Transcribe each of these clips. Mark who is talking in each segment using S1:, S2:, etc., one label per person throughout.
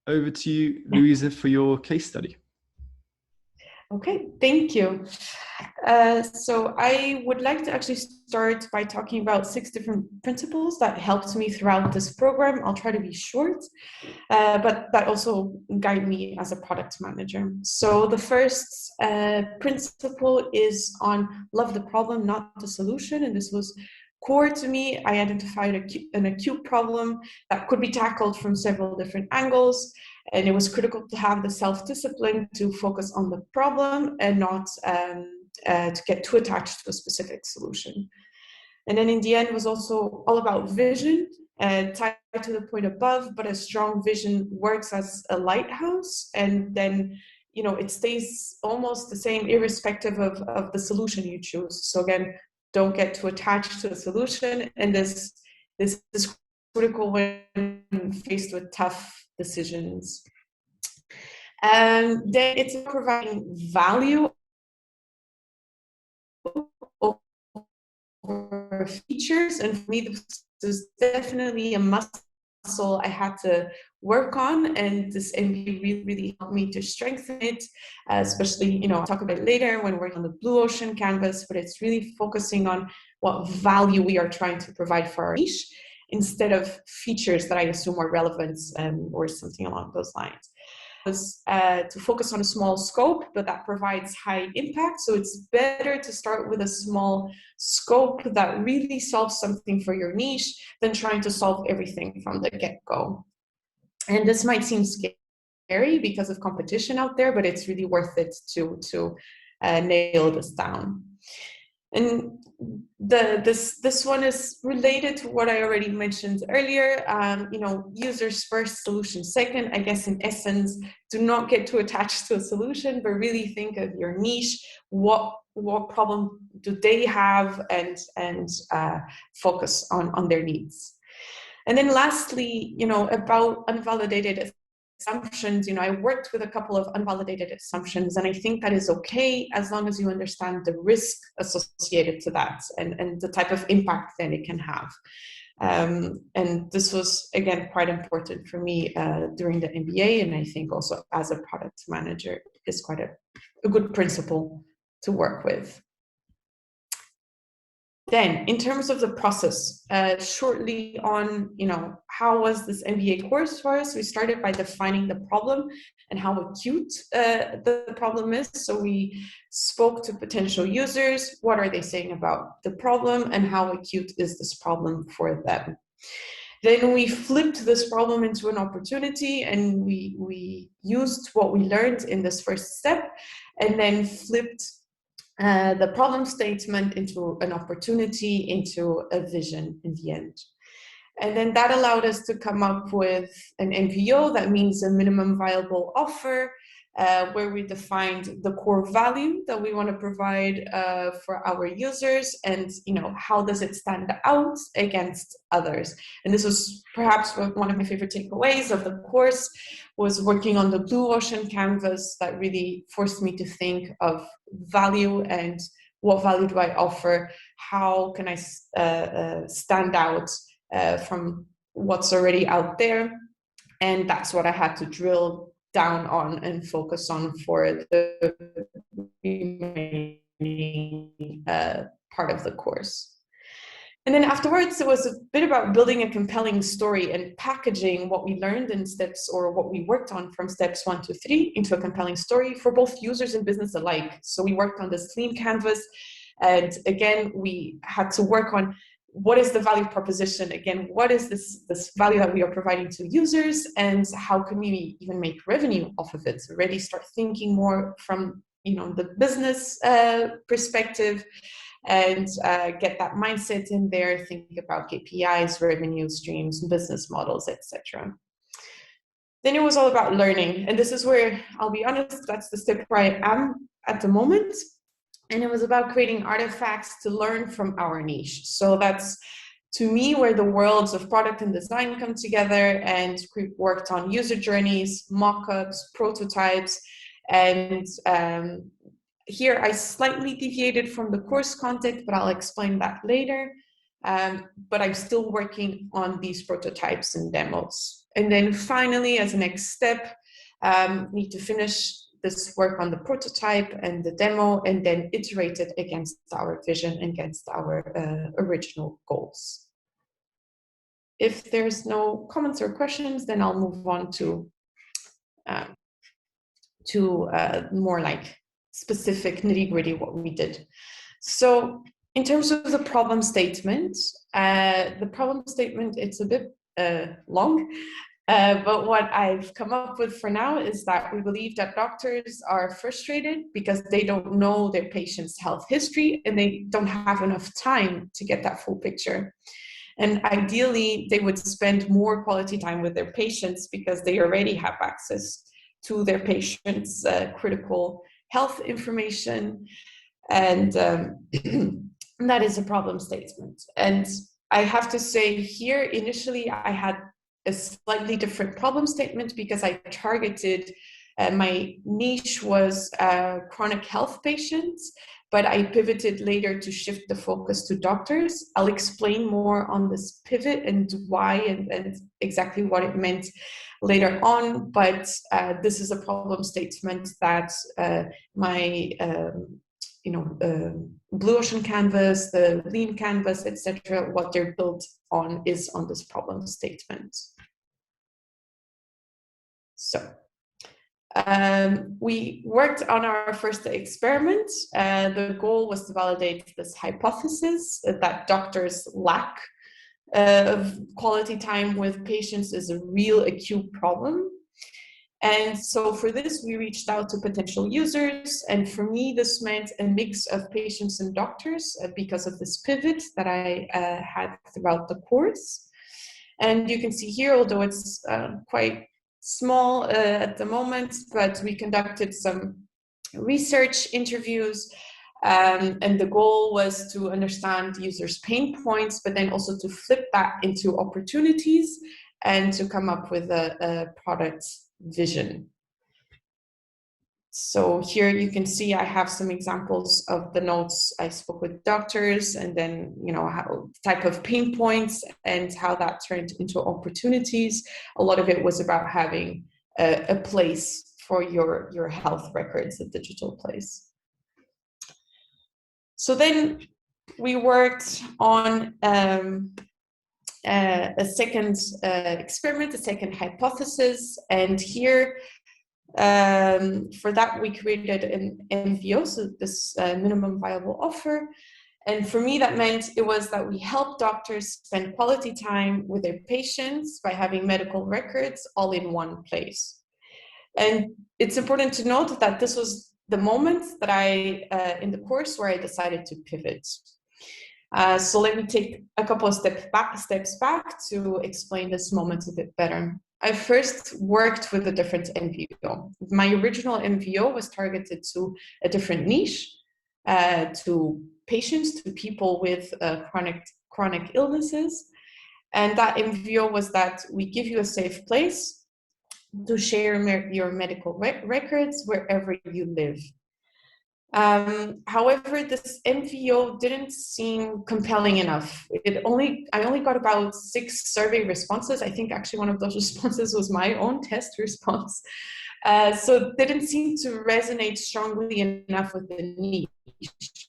S1: over to you, Luísa, for your case study.
S2: Okay, thank you. So I would like to actually start by talking about 6 different principles that helped me throughout this program. I'll try to be short, but that also guide me as a product manager. So the first principle is on love the problem, not the solution. And this was core to me. I identified an acute problem that could be tackled from several different angles. And it was critical to have the self-discipline to focus on the problem and not to get too attached to a specific solution. And then in the end, it was also all about vision, tied to the point above, but a strong vision works as a lighthouse. And then, you know, it stays almost the same irrespective of the solution you choose. So again, don't get too attached to the solution. And this is critical when faced with tough decisions. And then it's providing value over features. And for me, this is definitely a muscle I had to work on, and this MBA really helped me to strengthen it, especially, you know, I'll talk about it later when we're on the blue ocean canvas, but it's really focusing on what value we are trying to provide for our niche instead of features that I assume are relevant or something along those lines. Was to focus on a small scope, but that provides high impact. So it's better to start with a small scope that really solves something for your niche than trying to solve everything from the get-go. And this might seem scary because of competition out there, but it's really worth it to nail this down. And this one is related to what I already mentioned earlier. You know, users first, solution second. I guess in essence, do not get too attached to a solution, but really think of your niche. What problem do they have, and focus on their needs. And then lastly, you know, about unvalidated assumptions, you know, I worked with a couple of unvalidated assumptions, and I think that is okay as long as you understand the risk associated to that and the type of impact that it can have. And this was, again, quite important for me during the MBA, and I think also as a product manager is quite a good principle to work with. Then, in terms of the process, shortly on, you know, how was this MBA course for us? We started by defining the problem and how acute the problem is. So we spoke to potential users. What are they saying about the problem, and how acute is this problem for them? Then we flipped this problem into an opportunity, and we used what we learned in this first step, and then flipped the problem statement into an opportunity, into a vision in the end. And then that allowed us to come up with an MVO, that means a minimum viable offer, where we defined the core value that we want to provide for our users, and, you know, how does it stand out against others. And this was perhaps one of my favorite takeaways of the course, was working on the blue ocean canvas that really forced me to think of value and what value do I offer, how can I stand out from what's already out there. And that's what I had to drill down on and focus on for the remaining part of the course. And then afterwards, it was a bit about building a compelling story and packaging what we learned in steps, or what we worked on from steps 1 to 3, into a compelling story for both users and business alike. So we worked on this clean canvas, and again, we had to work on what is the value proposition? Again, what is this value that we are providing to users, and how can we even make revenue off of it? So really start thinking more from, you know, the business perspective, and get that mindset in there, think about KPIs, revenue streams, business models, etc. Then it was all about learning, and this is where, I'll be honest, that's the step where I am at the moment. And it was about creating artifacts to learn from our niche. So that's, to me, where the worlds of product and design come together, and we worked on user journeys, mock-ups, prototypes, and here I slightly deviated from the course content, but I'll explain that later. But I'm still working on these prototypes and demos. And then finally, as a next step, need to finish this work on the prototype and the demo, and then iterate it against our vision, against our original goals. If there's no comments or questions, then I'll move on to more like specific nitty-gritty what we did. So in terms of the problem statement, it's a bit long, but what I've come up with for now is that we believe that doctors are frustrated because they don't know their patient's health history and they don't have enough time to get that full picture. And ideally, they would spend more quality time with their patients because they already have access to their patients' critical health information. And that is a problem statement. And I have to say here, initially, I had a slightly different problem statement because I targeted, my niche was chronic health patients, but I pivoted later to shift the focus to doctors. I'll explain more on this pivot and why and exactly what it meant later on, but this is a problem statement that my Blue Ocean Canvas, the Lean Canvas, etc., what they're built on is on this problem statement. So we worked on our first experiment. The goal was to validate this hypothesis that doctors lack of quality time with patients is a real acute problem. And so for this, we reached out to potential users. And for me, this meant a mix of patients and doctors because of this pivot that I had throughout the course. And you can see here, although it's quite small at the moment, but we conducted some research interviews. And the goal was to understand users' pain points, but then also to flip that into opportunities and to come up with a product vision. So here you can see I have some examples of the notes I spoke with doctors, and then how type of pain points and how that turned into opportunities. A lot of it was about having a place for your health records, a digital place. So then we worked on a second experiment, a second hypothesis, and here for that we created an MVO, so this minimum viable offer. And for me, that meant it was that we help doctors spend quality time with their patients by having medical records all in one place. And it's important to note that this was the moment that in the course where I decided to pivot. So let me take a couple of steps back to explain this moment a bit better. I first worked with a different MVO. My original MVO was targeted to a different niche, to patients, to people with chronic illnesses. And that MVO was that we give you a safe place to share your medical records wherever you live. However, this MVO didn't seem compelling enough. I only got about 6 survey responses. I think actually one of those responses was my own test response. So it didn't seem to resonate strongly enough with the niche.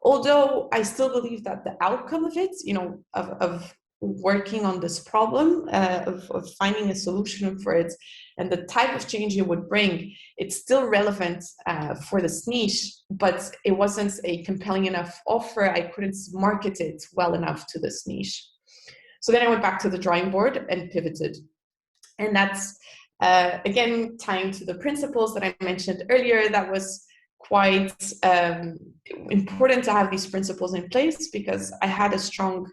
S2: Although I still believe that the outcome of it, of working on this problem, of finding a solution for it, and the type of change it would bring, it's still relevant for this niche, but it wasn't a compelling enough offer. I couldn't market it well enough to this niche. So then I went back to the drawing board and pivoted. And that's, again, tying to the principles that I mentioned earlier. That was quite important to have these principles in place because I had a strong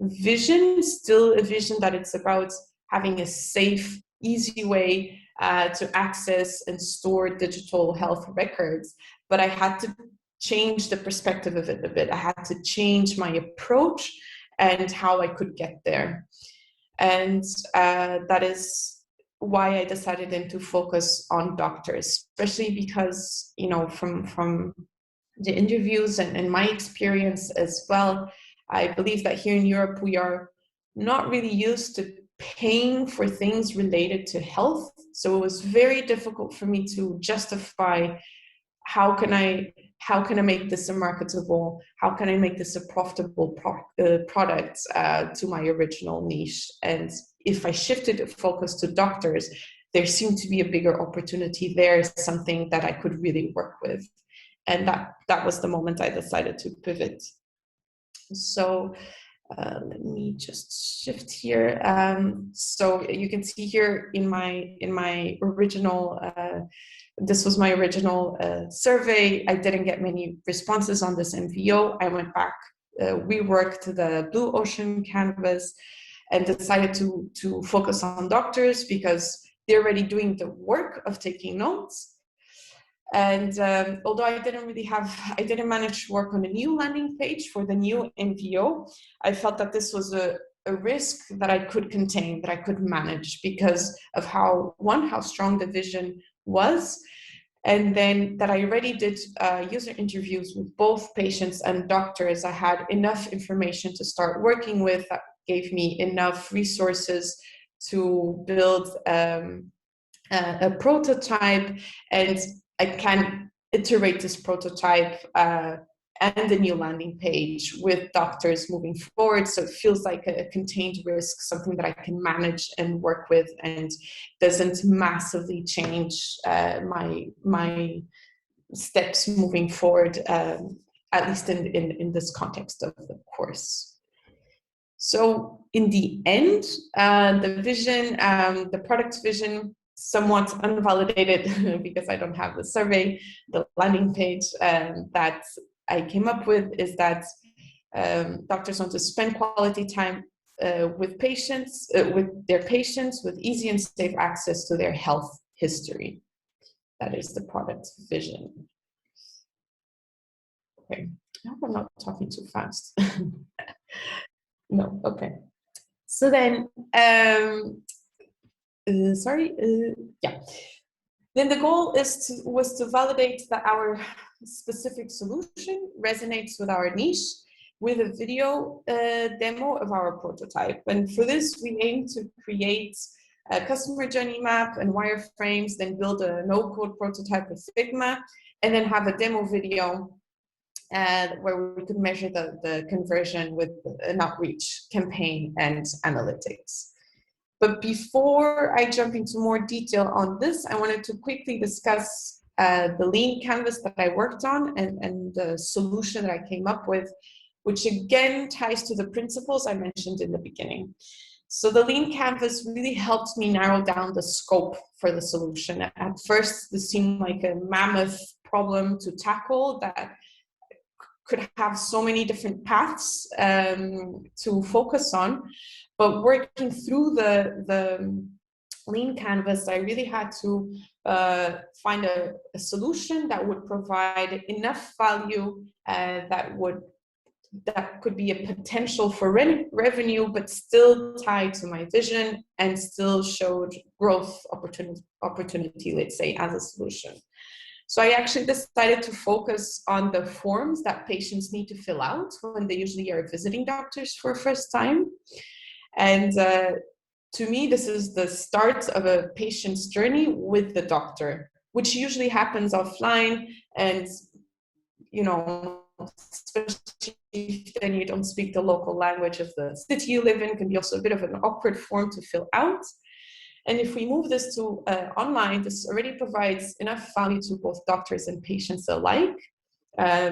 S2: vision, still a vision that it's about having a safe, easy way to access and store digital health records. But I had to change the perspective of it a bit. I had to change my approach and how I could get there. And that is why I decided then to focus on doctors, especially because, from the interviews and my experience as well, I believe that here in Europe, we are not really used to paying for things related to health. So it was very difficult for me to justify how can I make this a marketable, how can I make this a profitable product to my original niche. And if I shifted the focus to doctors, there seemed to be a bigger opportunity there, something that I could really work with. And that was the moment I decided to pivot. So let me just shift here. So you can see here in my original, this was my original survey. I didn't get many responses on this MVO. I went back, reworked the Blue Ocean canvas, and decided to focus on doctors because they're already doing the work of taking notes. And although I didn't manage to work on a new landing page for the new MVO, I felt that this was a risk that I could contain, that I could manage because of how strong the vision was. And then that I already did user interviews with both patients and doctors. I had enough information to start working with that gave me enough resources to build a prototype, and I can iterate this prototype and the new landing page with doctors moving forward. So it feels like a contained risk, something that I can manage and work with and doesn't massively change my steps moving forward, at least in this context of the course. So in the end, the vision, the product vision, somewhat unvalidated because I don't have the survey, the landing page that I came up with is that doctors want to spend quality time with their patients with easy and safe access to their health history. That is the product vision. Okay, I hope I'm not talking too fast. No, okay. So then, yeah. Then the goal was to validate that our specific solution resonates with our niche with a video demo of our prototype. And for this, we aim to create a customer journey map and wireframes, then build a no-code prototype with Figma, and then have a demo video where we could measure the conversion with an outreach campaign and analytics. But before I jump into more detail on this, I wanted to quickly discuss the lean canvas that I worked on and the solution that I came up with, which again ties to the principles I mentioned in the beginning. So the lean canvas really helped me narrow down the scope for the solution. At first, this seemed like a mammoth problem to tackle that could have so many different paths to focus on. But working through the lean canvas, I really had to find a solution that would provide enough value that could be a potential for revenue, but still tied to my vision and still showed growth opportunity, let's say, as a solution. So I actually decided to focus on the forms that patients need to fill out when they usually are visiting doctors for the first time. And to me, this is the start of a patient's journey with the doctor, which usually happens offline. And, you know, especially if then you don't speak the local language of the city you live in, can be also a bit of an awkward form to fill out. And if we move this to online, this already provides enough value to both doctors and patients alike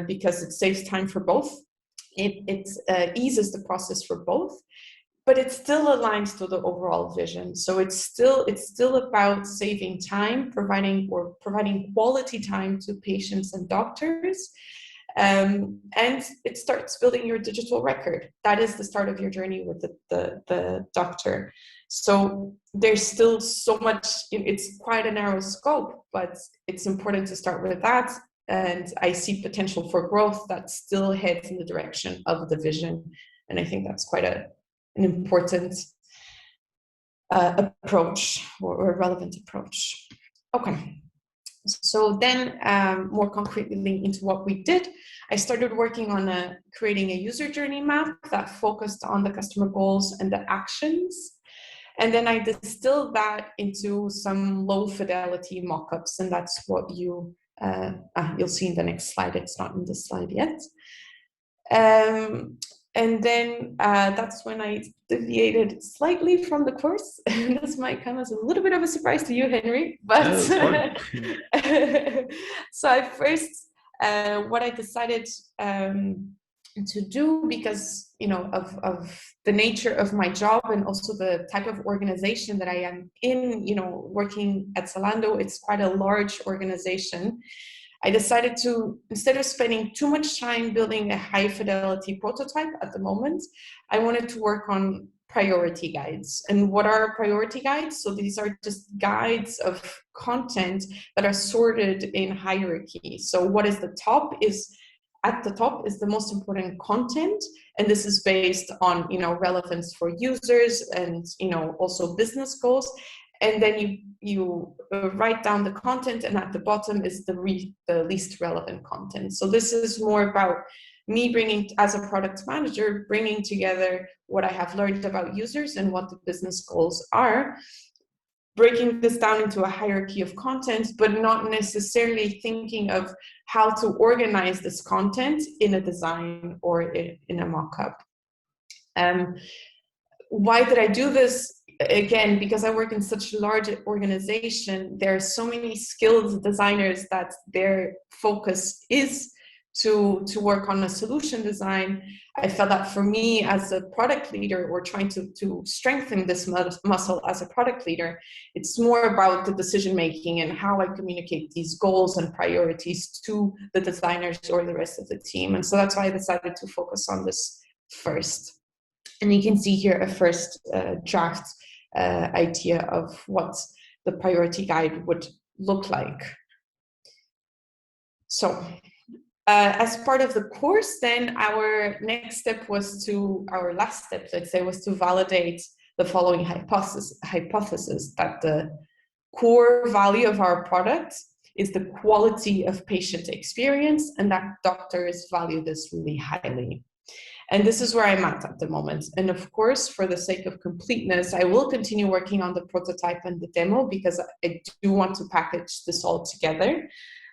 S2: because it saves time for both. It eases the process for both, but it still aligns to the overall vision. So it's still about saving time, providing quality time to patients and doctors. And it starts building your digital record. That is the start of your journey with the doctor. So there's still so much, it's quite a narrow scope, but it's important to start with that. And I see potential for growth that still heads in the direction of the vision. And I think that's quite an important approach or a relevant approach. Okay. So then more concretely into what we did, I started working on creating a user journey map that focused on the customer goals and the actions. And then I distilled that into some low fidelity mock-ups, and that's what you'll see in the next slide. It's not in the slide yet. And then that's when I deviated slightly from the course. This might come as a little bit of a surprise to you, Henry, but
S1: No,
S2: so I first, what I decided to do, because of the nature of my job and also the type of organization that I am in, working at Zalando, it's quite a large organization. I decided to, instead of spending too much time building a high fidelity prototype at the moment, I wanted to work on priority guides. And what are priority guides? So these are just guides of content that are sorted in hierarchy. So what is the top is, at the top is the most important content, and this is based on relevance for users and also business goals. And then you write down the content, and at the bottom is the least relevant content. So this is more about me bringing, as a product manager, bringing together what I have learned about users and what the business goals are, breaking this down into a hierarchy of content, but not necessarily thinking of how to organize this content in a design or in a mock-up. Why did I do this? Again, because I work in such a large organization, there are so many skilled designers that their focus is to work on a solution design. I felt that for me as a product leader, or trying to strengthen this muscle as a product leader, it's more about the decision making and how I communicate these goals and priorities to the designers or the rest of the team. And so that's why I decided to focus on this first. And you can see here a first draft idea of what the priority guide would look like. So as part of the course, then our next step was our last step, let's say, was to validate the following hypothesis, that the core value of our product is the quality of patient experience, and that doctors value this really highly. And this is where I'm at the moment. And of course, for the sake of completeness, I will continue working on the prototype and the demo, because I do want to package this all together.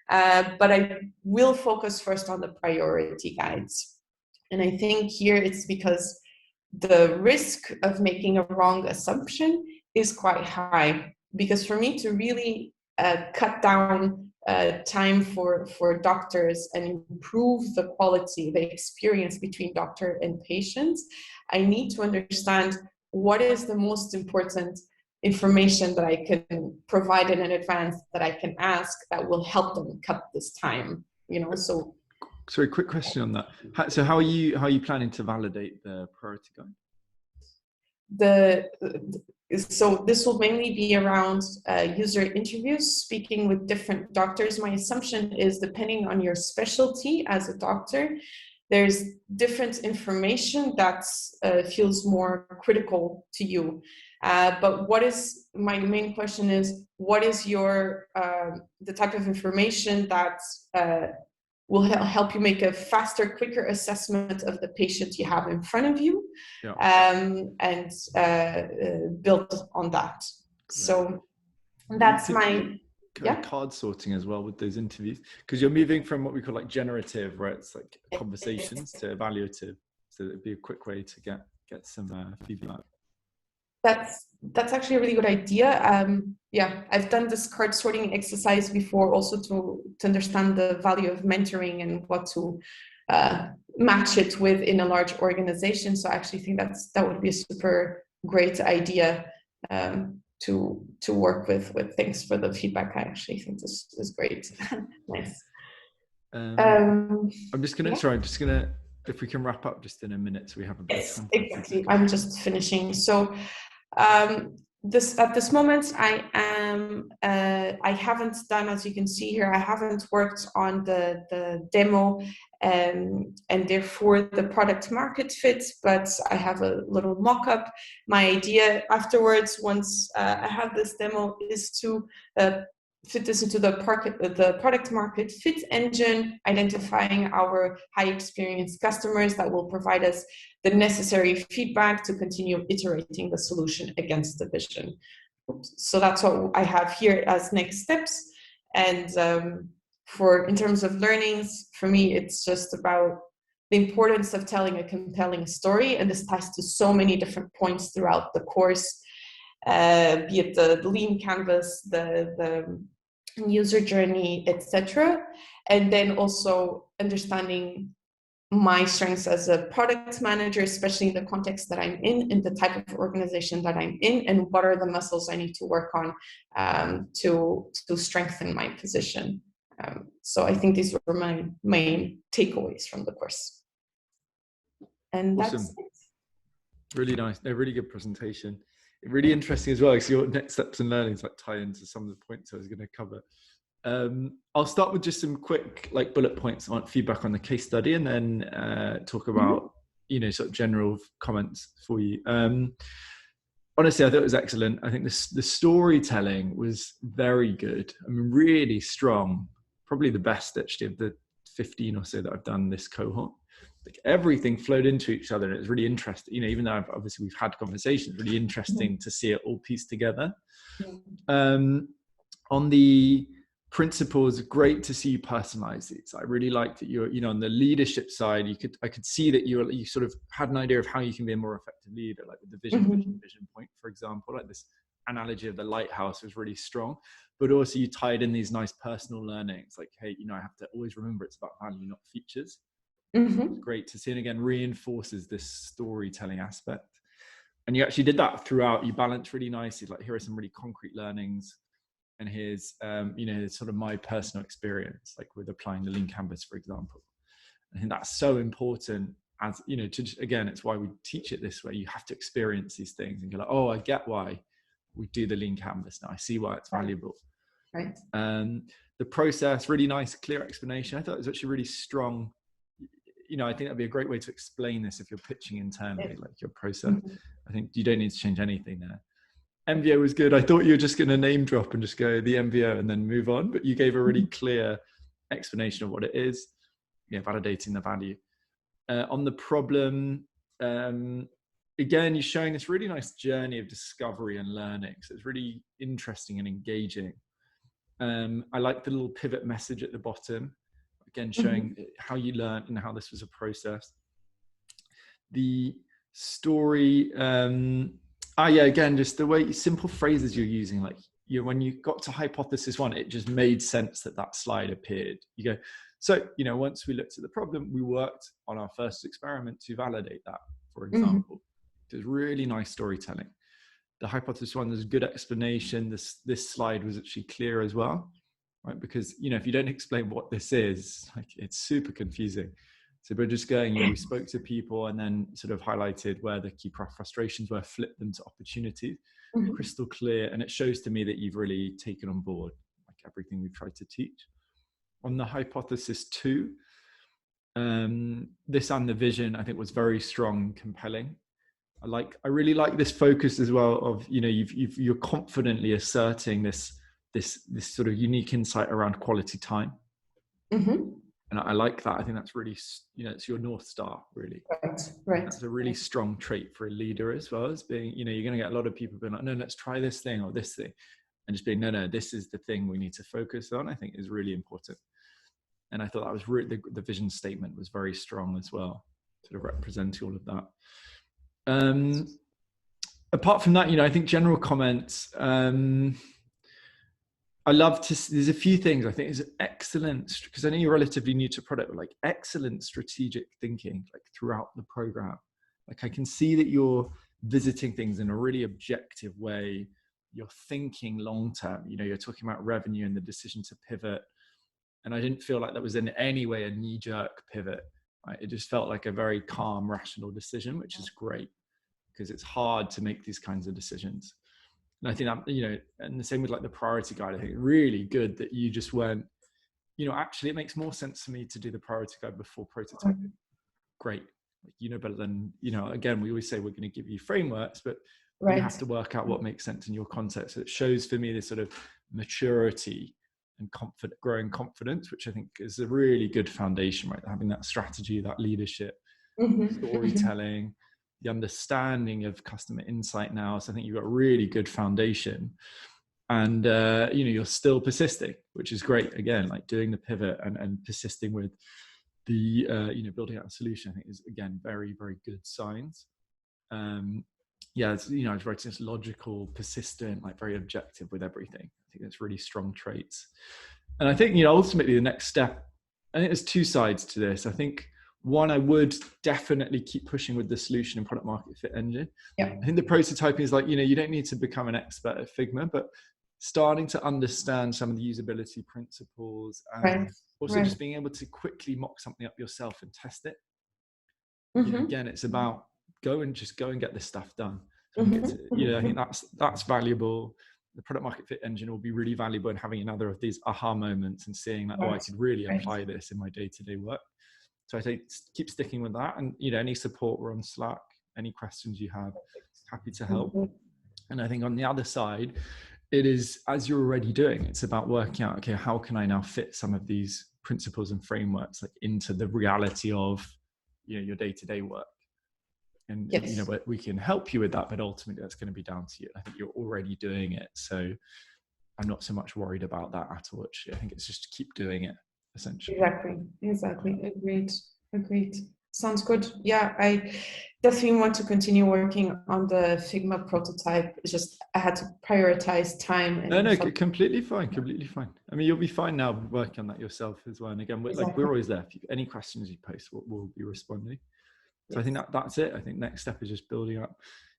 S2: But I will focus first on the priority guides. And I think here it's because the risk of making a wrong assumption is quite high. Because for me to really cut down time for doctors and improve the quality, the experience between doctor and patients, I need to understand what is the most important information that I can provide in advance, that I can ask, that will help them cut this time. So.
S1: Sorry, quick question on that. So how are you planning to validate the priority guide?
S2: So this will mainly be around user interviews, speaking with different doctors. My assumption is, depending on your specialty as a doctor, there's different information that feels more critical to you. But what is my main question is, what is your the type of information that will help you make a faster, quicker assessment of the patient you have in front of you, and build on that. So that's my
S1: card sorting as well with those interviews, because you're moving from what we call like generative, where it's like conversations, to evaluative. So it'd be a quick way to get some feedback.
S2: That's actually a really good idea. I've done this card sorting exercise before, also to understand the value of mentoring and what to match it with in a large organization. So I actually think that would be a super great idea to work with. Thanks for the feedback. I actually think this is great. Nice.
S1: I'm just gonna, if we can wrap up just in a minute, so we have a bit of time.
S2: Exactly. I'm just finishing. So at this moment, I haven't done, as you can see here, I haven't worked on the demo and therefore the product market fit, but I have a little mock-up. My idea afterwards, once I have this demo, is to fit this into the product market fit engine, identifying our high experience customers that will provide us the necessary feedback to continue iterating the solution against the vision. So that's what I have here as next steps. And in terms of learnings, for me, it's just about the importance of telling a compelling story. And this ties to so many different points throughout the course, be it the lean canvas, the user journey, etc. And then also understanding my strengths as a product manager, especially in the context that I'm in the type of organization that I'm in, and what are the muscles I need to work on to strengthen my position. So I think these were my main takeaways from the course. And
S1: Awesome.
S2: that's it.
S1: Really nice. A really good presentation. Really interesting as well, because your next steps and learnings like tie into some of the points I was going to cover. I'll start with just some quick bullet points on feedback on the case study, and then talk about sort of general comments for you. Honestly, I thought it was excellent. I think the storytelling was very good. I mean, really strong. Probably the best actually of the 15 or so that I've done this cohort. Like everything flowed into each other, and it was really interesting. Even though obviously we've had conversations, really interesting to see it all pieced together. On the principles, great to see you personalize these. I really liked that you're, on the leadership side, I could see that you sort of had an idea of how you can be a more effective leader, like with the vision point, for example. Like this analogy of the lighthouse was really strong, but also you tied in these nice personal learnings, like, hey, I have to always remember it's about value, not features. It's great to see, and again reinforces this storytelling aspect. And you actually did that throughout. You balanced really nicely, like here are some really concrete learnings, and here's sort of my personal experience, like with applying the lean canvas, for example. I think that's so important, as again, it's why we teach it this way. You have to experience these things and go like, oh, I get why we do the lean canvas now. I see why it's valuable.
S2: Right.
S1: The process, really nice, clear explanation. I thought it was actually really strong. I think that'd be a great way to explain this if you're pitching internally, like your process. I think you don't need to change anything there. MVO was good. I thought you were just going to name drop and just go the MVO and then move on, but you gave a really clear explanation of what it is. Validating the value. On the problem, again, you're showing this really nice journey of discovery and learning. So it's really interesting and engaging. I like the little pivot message at the bottom. Again, showing how you learned and how this was a process. The story, again, just the way simple phrases you're using, like when you got to hypothesis 1, it just made sense that slide appeared. You go, so once we looked at the problem, we worked on our first experiment to validate that, for example. It was really nice storytelling. The hypothesis 1, there's a good explanation. This slide was actually clear as well. Right? Because, if you don't explain what this is, like it's super confusing. So we're just going, we spoke to people and then sort of highlighted where the key frustrations were, flipped them to opportunities, crystal clear. And it shows to me that you've really taken on board like everything we've tried to teach. On the hypothesis 2, this and the vision, I think was very strong, compelling. I really like this focus as well of, you're confidently asserting this sort of unique insight around quality time. And I like that. I think that's really, it's your North Star, really.
S2: Right.
S1: That's a really strong trait for a leader as well, as being, you're going to get a lot of people being like, no, let's try this thing or this thing. And just being, no, this is the thing we need to focus on, I think is really important. And I thought that was really, the vision statement was very strong as well, sort of representing all of that. Apart from that, I think general comments, I love to, there's a few things I think is excellent, because I know you're relatively new to product, but like excellent strategic thinking, like throughout the program. Like I can see that you're visiting things in a really objective way. You're thinking long-term, you're talking about revenue and the decision to pivot. And I didn't feel like that was in any way a knee-jerk pivot. Right? It just felt like a very calm, rational decision, which is great because it's hard to make these kinds of decisions. And I think that, and the same with like the priority guide, I think really good that you just went, actually it makes more sense for me to do the priority guide before prototyping. Great. Like, better than, again, we always say we're going to give you frameworks, but you have to work out what makes sense in your context. So it shows for me this sort of maturity and growing confidence, which I think is a really good foundation, right? Having that strategy, that leadership, storytelling, the understanding of customer insight now. So I think you've got a really good foundation, and you're still persisting, which is great. Again, like doing the pivot and persisting with the building out a solution, I think is, again, very, very good signs. It's, I was writing this logical, persistent, like very objective with everything. I think that's really strong traits. And I think, ultimately the next step, I think there's two sides to this. I think one, I would definitely keep pushing with the solution and product market fit engine.
S2: Yeah.
S1: I think the prototyping is like, you don't need to become an expert at Figma, but starting to understand some of the usability principles, and also just being able to quickly mock something up yourself and test it. Again, it's about go and get this stuff done. So I think that's valuable. The product market fit engine will be really valuable in having another of these aha moments and seeing that, I could really apply this in my day-to-day work. So I think keep sticking with that, and any support, we're on Slack, any questions you have, happy to help. And I think on the other side, it is, as you're already doing, it's about working out, okay, how can I now fit some of these principles and frameworks like into the reality of your day-to-day work. And we can help you with that, but ultimately that's going to be down to you. I think you're already doing it, so I'm not so much worried about that at all. Actually, I think it's just to keep doing it, essentially.
S2: Exactly. Agreed. Sounds good. Yeah, I definitely want to continue working on the Figma prototype. It's just I had to prioritize time.
S1: No, completely fine. I mean, you'll be fine now working on that yourself as well. And again, we're always there. If you have any questions you post, we'll be responding. So I think that's it. I think next step is just building up.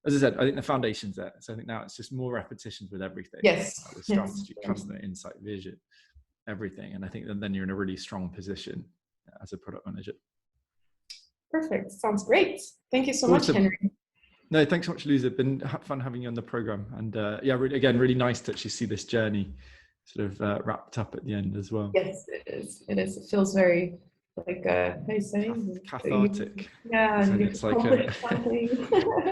S1: As I said, I think the foundation's there. So I think now it's just more repetitions with everything.
S2: Yes.
S1: The strategy, customer insight, vision, everything. And I think then you're in a really strong position as a product manager.
S2: Perfect. Sounds great. Thank you so much, Henry.
S1: No, thanks so much, Luísa. Been fun having you on the program. And really nice to actually see this journey sort of wrapped up at the end as well.
S2: Yes, it is. It feels very like how you say
S1: cathartic.
S2: Yeah,
S1: and it's like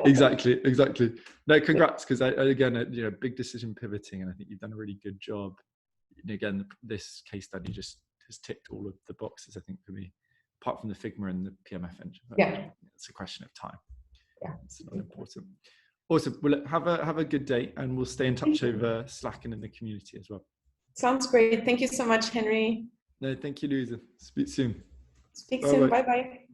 S1: exactly. No, congrats, because again, big decision pivoting, and I think you've done a really good job. Again, this case study just has ticked all of the boxes, I think, for me, apart from the Figma and the PMF engine. It's a question of time. It's not important. Awesome. Well, have a good day, and we'll stay in touch over Slack and in the community as well.
S2: Sounds great. Thank you so much, Henry.
S1: No, thank you, Luísa. Speak soon.
S2: Bye-bye.